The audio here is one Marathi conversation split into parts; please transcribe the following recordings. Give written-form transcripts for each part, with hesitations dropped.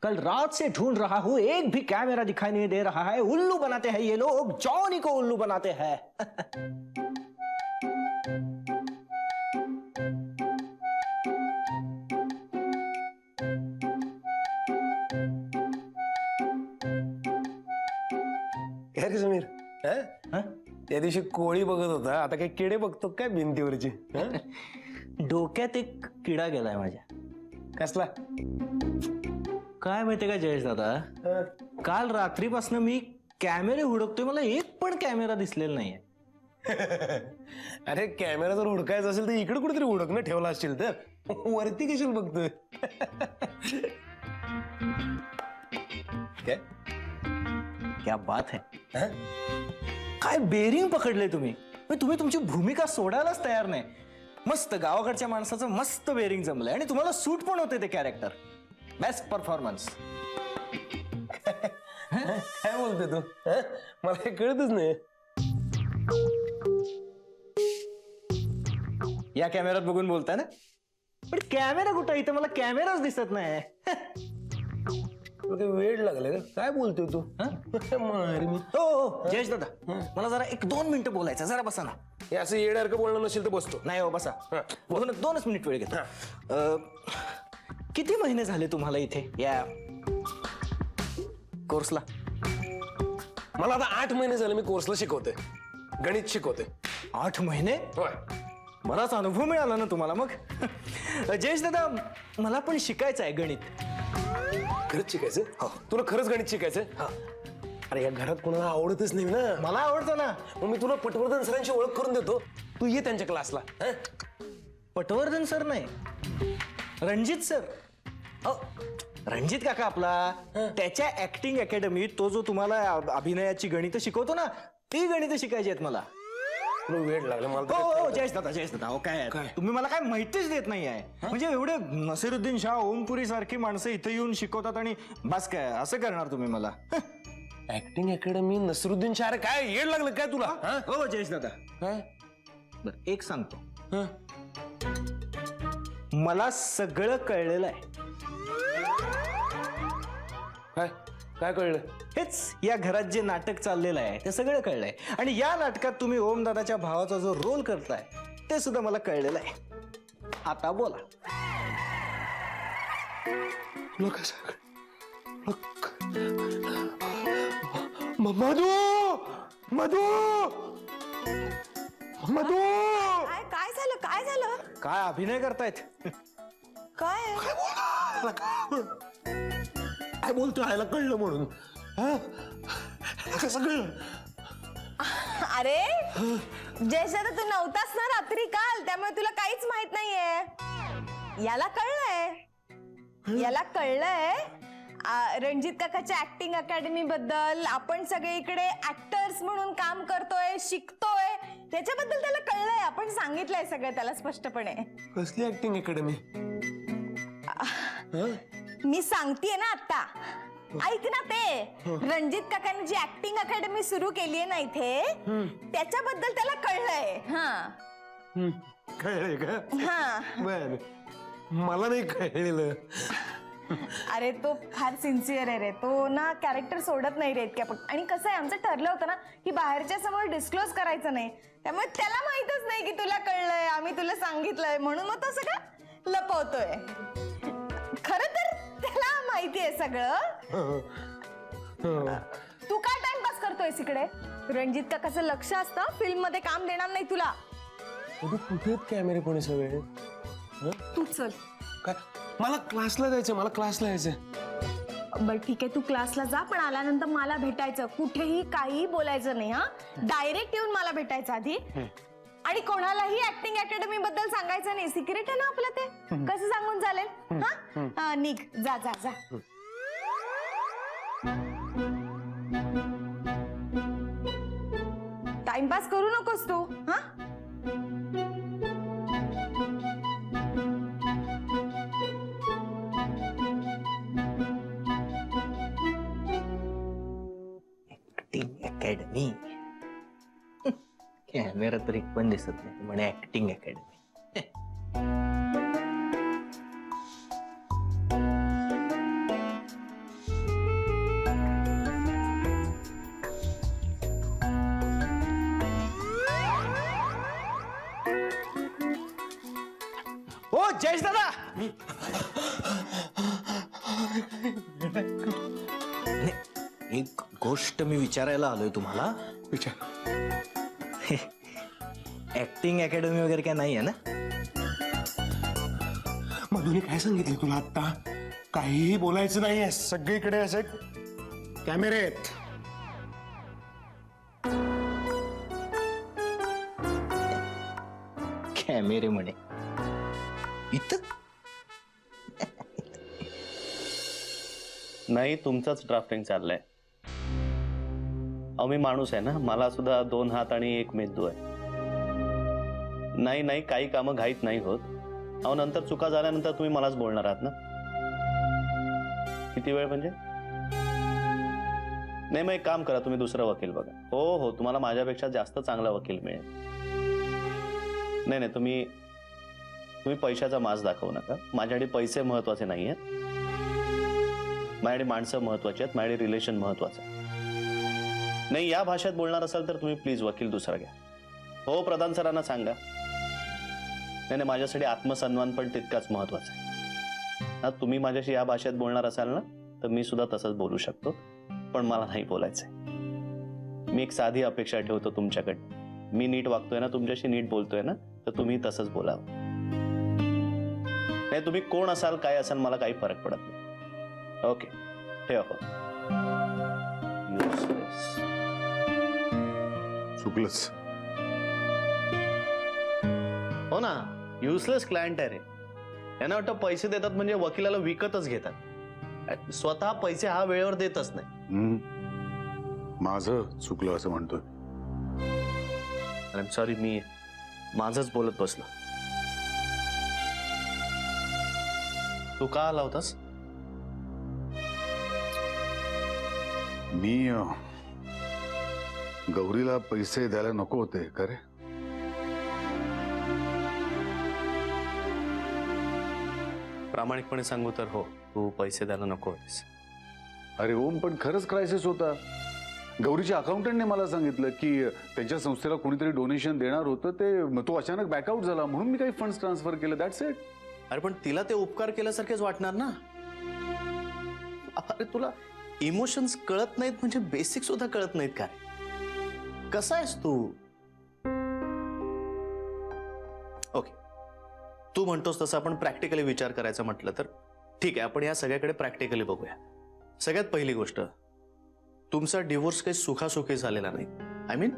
कल रात से ढूंढ रहा हूं, एक भी कैमरा दिखाई नहीं दे रहा है। उल्लू बनाते हैं ये लोग, जॉनी को उल्लू बनाते हैं। काय रे समीर, त्या दिवशी कोळी बघत होता, आता काही किडे बघतो काय भिंतीवरची? डोक्यात एक किडा गेलाय माझ्या. कसला? काय माहितीये का जयेश दादा, काल रात्रीपासून मी कॅमेरे हुडकतोय, मला एक पण कॅमेरा दिसलेला नाहीये. अरे कॅमेरा जर हुडकायचा असेल तर इकडे कुठेतरी हुडकणं ठेवला असेल तर वरती कशाला बघतोय? काय क्या बात है. काय बेरिंग पकडले तुम्ही. तुम्ही तुमची भूमिका सोडायलाच तयार नाही. मस्त गावाकडच्या माणसाचं मस्त बेरिंग जमलंय आणि तुम्हाला सूट पण होते ते कॅरेक्टर. Best performance. काय बोलतोय तू? मला हे कळतच नाही. या कॅमेऱ्यात बघून बोलताय ना, पण कॅमेरा कुठं, इथं मला कॅमेराच दिसत नाही. वेळ लागला का? काय बोलतोय तू? मारी मी. हो जयेश दादा, मला जरा 1-2 मिनिटं बोलायचं, जरा बसा ना. हे असं येड्यासारखं बोलणं नसेल तर बसतो. नाही हो, बसा. 2च मिनिट वेळ घेतो. किती महिने झाले तुम्हाला इथे या कोर्सला? मला आता 8 महिने झाले मी कोर्सला शिकवते, गणित शिकवते. 8 महिने? होय. बराच अनुभव मिळाला ना तुम्हाला मग. जयेश दादा, मला पण शिकायचं आहे गणित. खरंच शिकायचं? हो. तुला खरंच गणित शिकायचं? अरे या घरात कोणाला आवडतच नाही ना. मला आवडतं ना. मग मी तुला पटवर्धन सरांची ओळख करून देतो, तू ये त्यांच्या क्लासला. पटवर्धन सर नाही, रणजित सर. रणजित काका आपला, त्याच्या ऍक्टिंग अकॅडमीत तो जो तुम्हाला अभिनयाची गणित शिकवतो ना, ती गणित शिकायची आहेत मला. वेळ लागला मला. हो जयेश दादा, जयेश दादा, हो काय तुम्ही मला काय माहितीच देत नाही आहे. म्हणजे एवढे नसीरुद्दीन शाह, ओमपुरी सारखी माणसं इथे येऊन शिकवतात आणि बस काय असं करणार तुम्ही मला? ऍक्टिंग अकॅडमी, नसीरुद्दीन शाह, काय येड लागलं काय तुला? हो जयेश दादा. काय? बरं एक सांगतो, मला सगळं कळलेलं आहे. काय काय कळलं? हेच या घरात जे नाटक चाललेलं आहे ते सगळं कळलंय. आणि या नाटकात तुम्ही ओम दादाच्या भावाचा जो रोल करताय ते सुद्धा मला कळलेलं आहे. आता बोला. तुला कसं? मधू, मधू, मधू. काय झालं? काय झालं? काय अभिनय करतायत? काय? काय बोलतोय? आयला कळलं म्हणून. कसं कळलं? अरे जयेश दादा, तू नव्हतास ना रात्री काल, त्यामुळे तुला काहीच माहित नाहीये. याला कळलंय रणजित काकाच्या ऍक्टिंग अकॅडमी बद्दल. आपण सगळे इकडे ऍक्टर्स म्हणून काम करतोय, शिकतोय, त्याच्याबद्दल त्याला कळलंय. आपण सांगितलंय सगळं त्याला स्पष्टपणे. कसली ऍक्टिंग अकॅडमी? मी सांगतेय ना आता, ऐक ना. ते रणजित काकांनी जी ऍक्टिंग अकॅडमी सुरू केली आहे ना इथे, त्याच्याबद्दल त्याला कळलंय. कळलंय का? हा. बर, मला नाही कळलेलं. अरे तो फार सिन्सिअर आहे रे. तो ना कॅरेक्टर सोडत नाही रे इतक्या. आणि कसं आहे, आमचं ठरलं होतं ना की बाहेरच्या समोर डिस्क्लोज करायचं नाही, त्यामुळे त्याला माहितच नाही की तुला कळलंय, आम्ही तुला सांगितलंय, म्हणून मग तो सगळं लपवतोय. खरं तर त्याला माहिती आहे सगळं. तू काय टाइमपास करतोयस इकडे? रणजित काकाचं लक्ष असतं, फिल्म मध्ये काम देणार नाही तुला. कुठे कॅमेरे कोणी सगळे? तू चल. काय? मला क्लासला जायचं, मला क्लासला यायचं. बरं ठीक आहे, तू क्लासला जा, पण आल्यानंतर मला भेटायचं. कुठेही काही बोलायचं नाही. हा, डायरेक्ट येऊन मला भेटायचं आधी. आणि कोणालाही ऍक्टिंग अकॅडमी बद्दल सांगायचं नाही. सिक्रेट आहे ना आपलं ते. कसं सांगून चालेल? हा, निघ, जा जा जा. टाइमपास करू नकोस तू. हा, ऍक्टिंग अकॅडमी. कॅमेरा तर एक पण दिसत नाही म्हणे ऍक्टिंग अकॅडमी. ओ जयेश दादा, नाही, एक गोष्ट मी विचारायला आलोय तुम्हाला. विचार. ऍक्टिंग अकॅडमी वगैरे काय नाही आहे ना? मधुने काय सांगितलं तुला आता? काहीही बोलायचं नाहीये, सगळीकडे असे कॅमेरे आहेत. कॅमेरे म्हणे इथं? नाही, तुमचंच ड्राफ्टिंग चाललंय. अहो, मी माणूस आहे ना, मला सुद्धा 2 हात आणि 1 मेंदू आहे. नाही नाही, काही कामं घाईत नाही होत. अहो, नंतर चुका झाल्यानंतर तुम्ही मलाच बोलणार आहात ना. किती वेळ म्हणजे? नाही, मग एक काम करा, तुम्ही दुसरा वकील बघा. हो हो, तुम्हाला माझ्यापेक्षा जास्त चांगला वकील मिळेल. नाही नाही, तुम्ही पैशाचा माज दाखवू नका. माझ्यासाठी पैसे महत्वाचे नाही आहेत. माझ्याकडे माणसं महत्वाची आहेत, माझ्याकडे रिलेशन महत्वाचं आहे. नाही, या भाषेत बोलणार असाल तर तुम्ही प्लीज वकील दुसरा घ्या. हो, प्रधान सरांना सांगा. नाही नाही, माझ्यासाठी आत्मसन्मान पण तितकाच महत्वाचा आहे. तुम्ही माझ्याशी या भाषेत बोलणार असाल ना, तर मी सुद्धा तसंच बोलू शकतो, पण मला नाही बोलायचंय. मी एक साधी अपेक्षा ठेवतो तुमच्याकडे. मी नीट वागतोय ना, तुमच्याशी नीट बोलतोय ना, तर तुम्ही तसंच बोलावं. नाही, तुम्ही कोण असाल, काय असाल, मला काही फरक पडत नाही. ओके, ठेवा फोन. चुकलंच. हो ना, युजलेस क्लायंट आहे रे. यांना वाटतं पैसे देतात म्हणजे वकिलाला विकतच घेतात. स्वतः पैसे हा वेळेवर देतच नाही. माझं चुकलं असं म्हणतोय. आय एम सॉरी, मी माझंच बोलत बसलो. तू का आला होतास? मी गौरीला पैसे द्यायला नको होते का रे? प्रामाणिकपणे सांगू तर हो, तू पैसे द्यायला नको होतेस. अरे ओम, पण खरंच क्रायसिस होता. गौरीच्या अकाउंटंटने मला सांगितलं की त्यांच्या संस्थेला कोणीतरी डोनेशन देणार होतं, ते तो अचानक बॅकआउट झाला, म्हणून मी काही फंड्स ट्रान्सफर केले. That's it. अरे पण तिला ते उपकार केल्यासारखेच वाटणार ना. अरे तुला इमोशन्स कळत नाहीत म्हणजे बेसिक सुद्धा कळत नाहीत काय? कसा आहेस तू? ओके, तू म्हणतोस तसं आपण प्रॅक्टिकली विचार करायचा म्हटलं तर ठीक आहे, आपण या सगळ्याकडे प्रॅक्टिकली बघूया. सगळ्यात पहिली गोष्ट, तुमचा डिवोर्स काही सुखासुखी झालेला नाही. आय मीन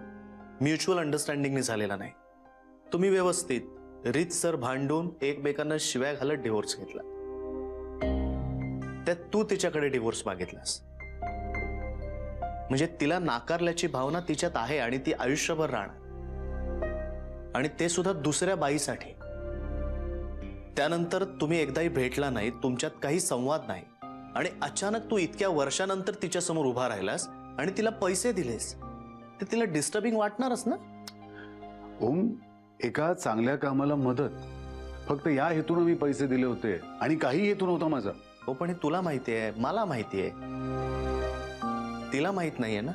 म्युच्युअल अंडरस्टँडिंगने झालेला नाही. तुम्ही व्यवस्थित रीतसर भांडून एकमेकांना शिव्या घालत डिवोर्स घेतला. त्यात तू तिच्याकडे डिवोर्स मागितलास म्हणजे तिला नाकारल्याची भावना तिच्यात आहे आणि ती आयुष्यभर राहणार, आणि ते सुद्धा दुसऱ्या बाईसाठी. त्यानंतर तुम्ही एकदाही भेटला नाही, तुमच्यात काही संवाद नाही, आणि अचानक तू इतक्या वर्षानंतर तिच्या समोर उभा राहिलास आणि तिला पैसे दिलेस, ते तिला डिस्टर्बिंग वाटणारच ना. ओम, एका चांगल्या कामाला मदत, फक्त या हेतून मी पैसे दिले होते आणि काही हेतू नव्हता माझा. हो, पण हे तुला माहितीये, मला माहितीये, तिला माहित नाहीये ना.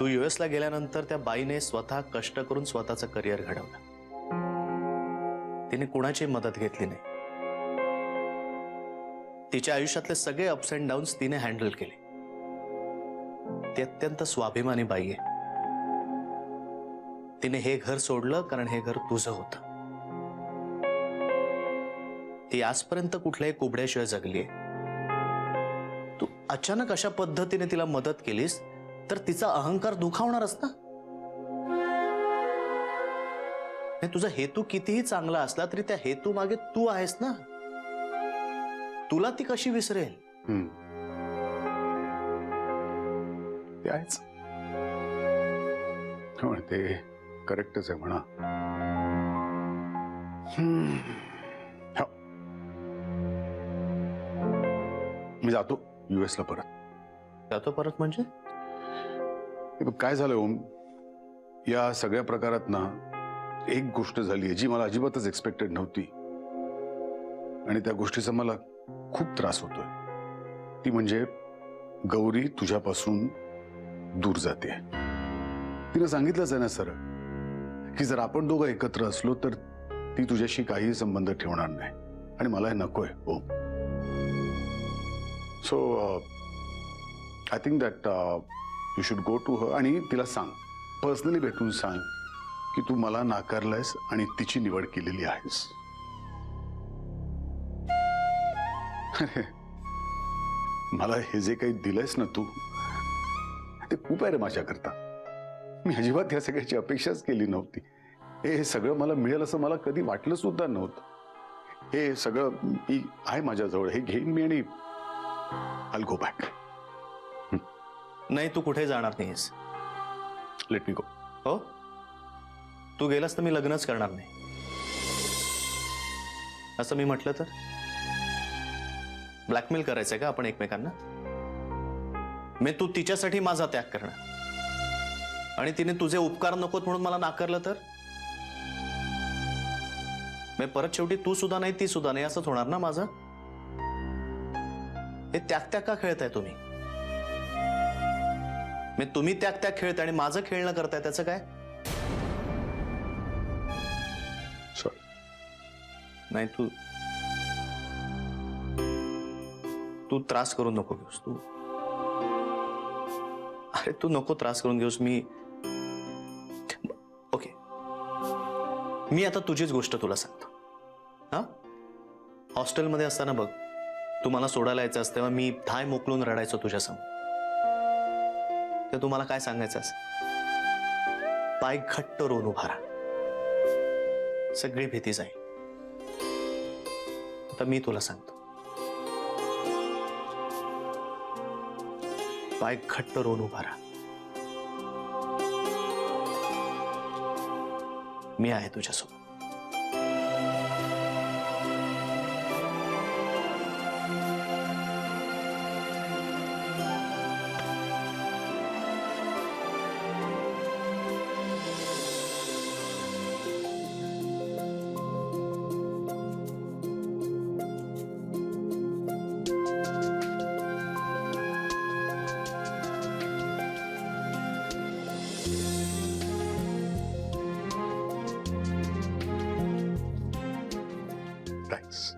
तू US ला गेल्यानंतर त्या बाईने स्वतः कष्ट करून स्वतःचं करिअर घडवलं. तिने कुणाची मदत घेतली नाही. तिच्या आयुष्यातले सगळे अप्स अँड डाऊन्स तिने हँडल केले. ती अत्यंत स्वाभिमानी बाई आहे. तिने हे घर सोडलं कारण हे घर तुझं होतं. ती आजपर्यंत कुठल्याही कुबड्याशिवाय जगलीये. तू अचानक अशा पद्धतीने तिला मदत केलीस तर तिचा अहंकार दुखावणारच ना. तुझा हेतू कितीही चांगला असला तरी त्या हेतू मागे तू आहेस ना. तुला ती कशी विसरेल? ते आहेच. ते करेक्टच आहे म्हणा. हो. मी जातो US ला परत. जातो परत म्हणजे? हे बघ, काय झालं ओम, या सगळ्या प्रकारात ना एक गोष्ट झाली जी मला अजिबातच एक्सपेक्टेड नव्हती आणि त्या गोष्टीचा मला खूप त्रास होतोय. ती म्हणजे गौरी तुझ्यापासून दूर जाते. तिनं सांगितलंच आहे ना सर की जर आपण दोघं एकत्र असलो तर ती तुझ्याशी काही संबंध ठेवणार नाही आणि मला हे नकोय. Um, so I think that you should go to her आणि तिला सांग, पर्सनली भेटून सांग की तू मला नाकारलंयस आणि तिची निवड केलेली आहेस. अरे, मला हे जे काही दिलंयस ना तू, ते खूप आहे रे माझ्याकरता. मी अजिबात या सगळ्याची अपेक्षाच केली नव्हती. हे सगळं मला मिळेल असं मला कधी वाटलं सुद्धा नव्हतं. हे सगळं आहे माझ्याजवळ, हे घेईन मी आणि आय गो बॅक. नाही, तू कुठे जाणार नाहीस. लेट मी गो. हो, तू गेलास तर मी लग्नच करणार नाही असं मी म्हटलं तर ब्लॅकमेल करायचंय का आपण एकमेकांना? मी तू तिच्यासाठी माझा त्याग करणार आणि तिने तुझे उपकार नकोत म्हणून मला नाकारलं तर मी परत शेवटी तू सुद्धा नाही ती सुद्धा नाही असंच होणार ना माझं. हे त्याग त्याग का खेळताय तुम्ही? मी तुम्ही त्याग त्याग खेळताय आणि माझं खेळणं करताय, त्याचं काय? सॉरी. नाही, तू त्रास करून नको घेऊस. अरे तू नको त्रास करून घेऊस. ओके, मी आता तुझीच गोष्ट तुला सांगतो. हा, हॉस्टेलमध्ये असताना बघ, तू मला सोडायला यायचं असतं तेव्हा मी थाय मोकलून रडायचो तुझ्यासमोर. तर तू मला काय सांगायचंस? पाय घट्ट रोवून उभा राहा, सगळी भीती जाईल. आता मी तुला सांगतो, पाय घट्ट रोवून उभा राहा. मी आहे तुझ्यासोबत. Thanks.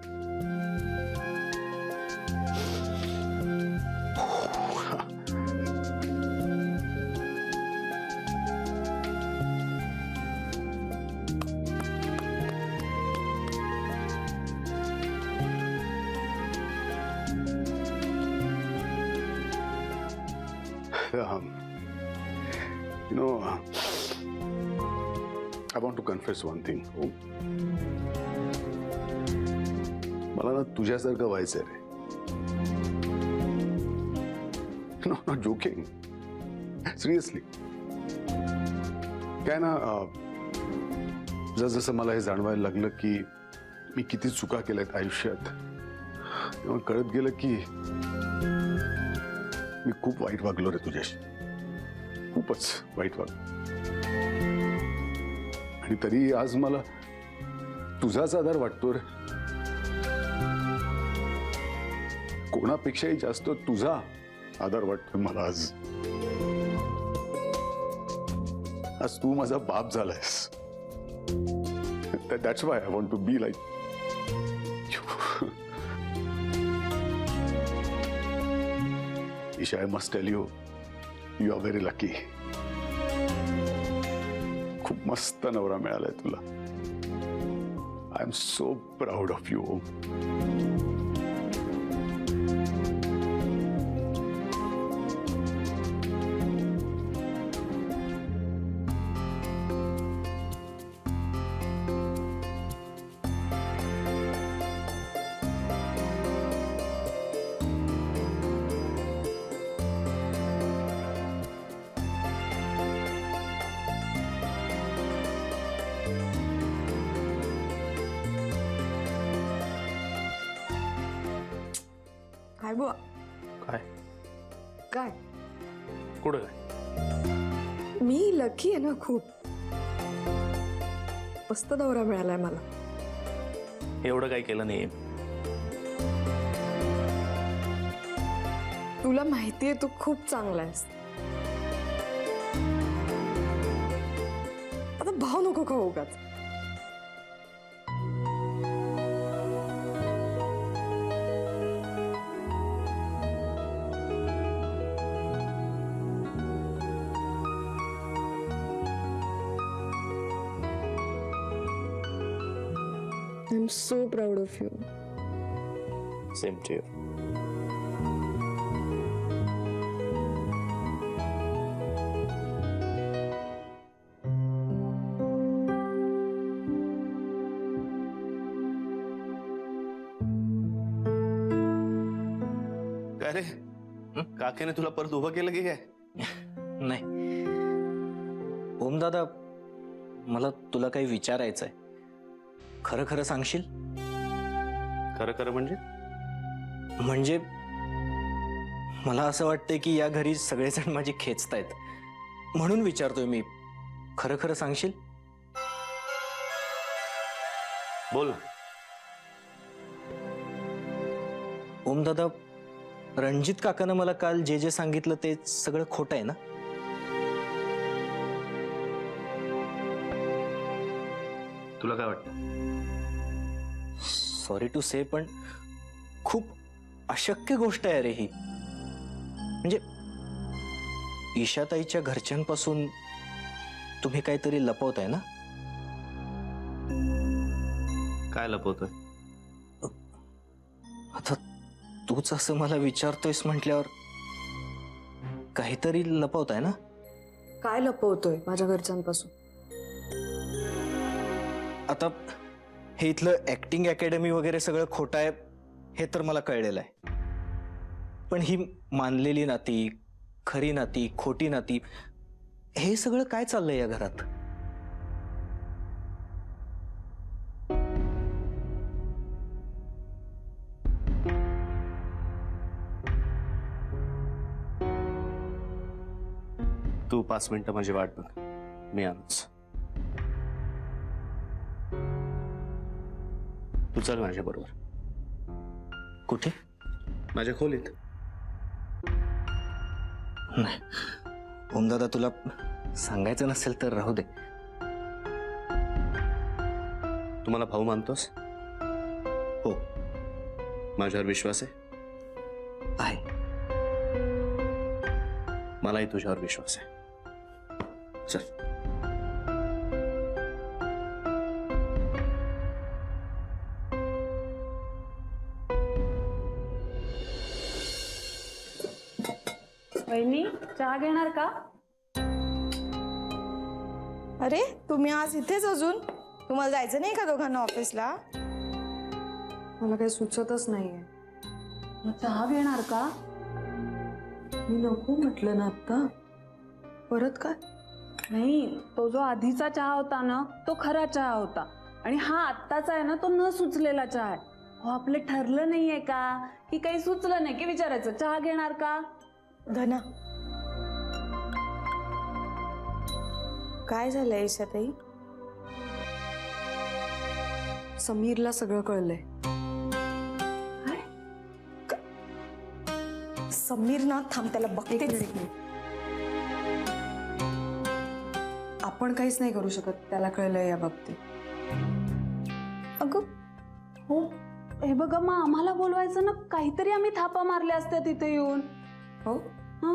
You know, I want to confess one thing. मला ना तुझ्यासारखं व्हायचंय रे. No, not joking, seriously. काय ना, जसं मला हे जाणवायला लागलं की मी किती चुका केल्यात आयुष्यात, तेव्हा कळत गेलं की मी खूप वाईट वागलो रे तुझ्याशी. खूपच वाईट वागलो. आणि तरी आज मला तुझाच आधार वाटतो रे. कोणापेक्षाही जास्त तुझा आधार वाटतोय मला आज. आज तू माझा बाप झालायस. That's why I want to be like Isha. I must tell you, you are very lucky. खूप मस्त नवरा मिळालाय तुला. I am so proud of you. काय बुवा? काय काय कुठं काय? मी लकी आहे ना खूप. मस्त नवरा मिळालाय मला. एवढं काही केलं नाही. तुला माहितीये तू खूप चांगला आहेस. आता भाव नको खाऊ उगाच. I'm so proud of you. Same to you. काय रे, काकीने तुला परत उभं केलं की काय? नाही ओम दादा, मला तुला काही विचारायचंय. खरं खरं सांगशील? खरं खरं म्हणजे? म्हणजे मला असं वाटतंय की या घरी सगळेजण माझी खेचतायत, म्हणून विचारतोय मी. खरं खरं सांगशील? बोल ना. ओम दादा, रणजित काकानं मला काल जे जे सांगितलं ते सगळं खोटं आहे ना? तुला काय वाटतं? सॉरी टू से, पण खूप अशक्य गोष्ट आहे रे ही. म्हणजे ईशाताईच्या घरच्यांपासून तुम्ही काहीतरी लपवताय ना? काय लपवतोय? आता तूच असं मला विचारतोयस म्हटल्यावर काहीतरी लपवताय ना? काय लपवतोय माझ्या घरच्यांपासून? आता हे इथलं ऍक्टिंग अकॅडमी वगैरे सगळं खोटं आहे हे तर मला कळलेलं आहे, पण ही मानलेली नाती, खरी नाती, खोटी नाती, हे सगळं काय चाललंय या घरात? तू 5 मिनिटं माझी वाट बघ, मी आलोच. तू चल माझ्या बरोबर. कुठे? माझ्या खोलीत. नाही ओम दादा, तुला सांगायचं नसेल तर राहू दे. तू मला भाऊ मानतोस? हो, माझ्यावर विश्वास आहे? आहे. मलाही तुझ्यावर विश्वास आहे. चल. वहिनी चहा घेणार का? अरे तुम्ही आज इथेच अजून? तुम्हाला जायचं नाही का दोघांना ऑफिसला? मला काही सुचतच नाहीये. मग चहा घेणार का? मी नको म्हटलं ना आता. परत काय? नाही, तो जो आधीचा चहा होता ना तो खरा चहा होता, आणि हा आत्ताचा आहे ना तो न सुचलेला चहा आहे. हो, आपलं ठरलं नाहीये का की काही सुचलं नाही की विचारायचं चहा घेणार का? धना, काय झालंय ईशाताई? समीरला सगळं कळलंय. समीर ना, थांब त्याला एक बघते. मिनिट. आपण काहीच नाही करू शकत, त्याला कळलंय या बाबतीत. अगं हो, हे बघा, मग आम्हाला बोलवायचं ना, काहीतरी आम्ही थापा मारल्या असत्या तिथे येऊन. हो, हा,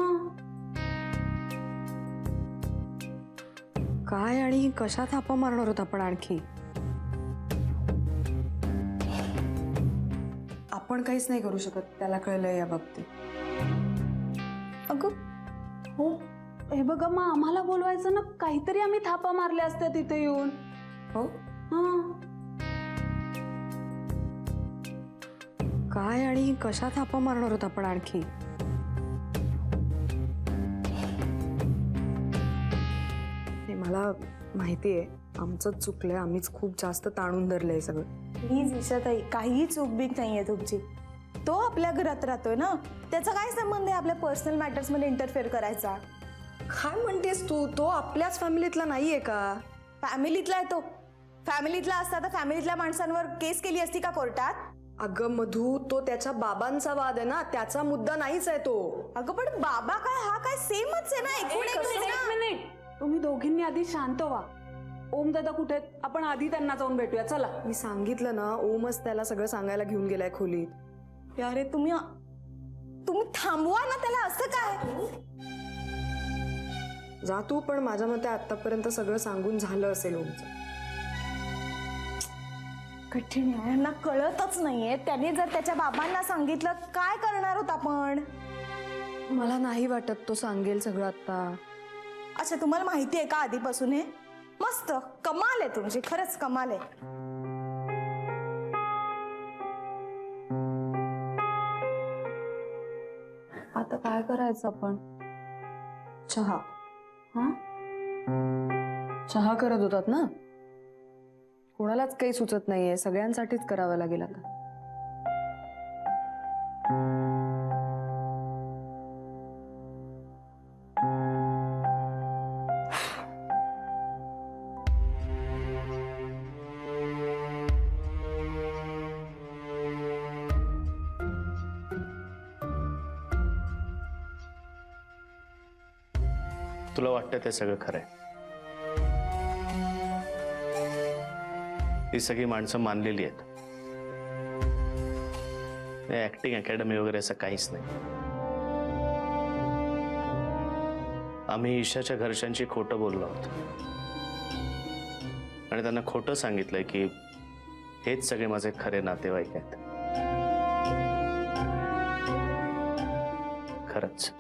काय आणि कशा थापा मारणार होत आपण आणखी? आपण काहीच नाही करू शकत, त्याला कळलंय या बाबतीत. अगं हो, हे बघा, मग आम्हाला बोलवायचं ना, काहीतरी आम्ही थापा मारल्या असत्या तिथे येऊन. हो, हा, काय आणि कशा थापा मारणार होत आपण आणखी? मला माहितीये आमचंच चुकलंय, आम्हीच खूप जास्त ताणून धरलंय सगळं. प्लीज ईशाताई, काहीही चूकबीक नाहीये तुमची. तो आपल्या घरात राहतोय ना, त्याचा काय संबंध आहे आपल्या पर्सनल मॅटर्स मध्ये इंटरफेअर करायचा? काय म्हणतेस तू? तो आपल्याच फॅमिलीतला नाहीये का? फॅमिलीतला आहे तो. फॅमिलीतला असता तर फॅमिलीतल्या माणसांवर केस केली असती का कोर्टात? अगं मधू, तो त्याच्या बाबांचा वाद आहे ना, त्याचा मुद्दा नाहीच आहे तो. अगं पण बाबा काय हा काय सेमच आहे ना. एकूण एक आहे एक ना. मिनिट, तुम्ही दोघींनी आधी शांत व्हा. ओम दादा कुठे आहेत? आपण आधी त्यांना जाऊन भेटूया, चला. मी सांगितलं ना, ओमच त्याला सगळं सांगायला घेऊन गेलाय खोलीत. अरे तुम्ही थांबवा ना त्याला. असं काय? जा तू, पण माझ्या मते आतापर्यंत सगळं सांगून झालं असेल ओमचं. कठीण आहे. यांना कळतच नाहीये. त्याने जर त्याच्या बाबांना सांगितलं काय करणार होत आपण? मला नाही वाटत तो सांगेल सगळं आता. अच्छा, तुम्हाला माहिती आहे का आधीपासून हे? मस्त, कमाल आहे तुमची, खरंच कमाल आहे. आता काय करायचं आपण? चहा. हा? चहा करत होतात ना? कोणालाच काही सुचत नाहीये, सगळ्यांसाठीच करावं लागेल आता. तुला वाटतं ते सगळं खरंय? ही सगळी माणसं मानलेली आहेत. ऍक्टिंग अकॅडमी वगैरे असं काहीच नाही. आम्ही ईशाच्या घरच्यांची खोटं बोललो आहोत आणि त्यांना खोटं सांगितलंय की हेच सगळे माझे खरे नातेवाईक आहेत. खरंच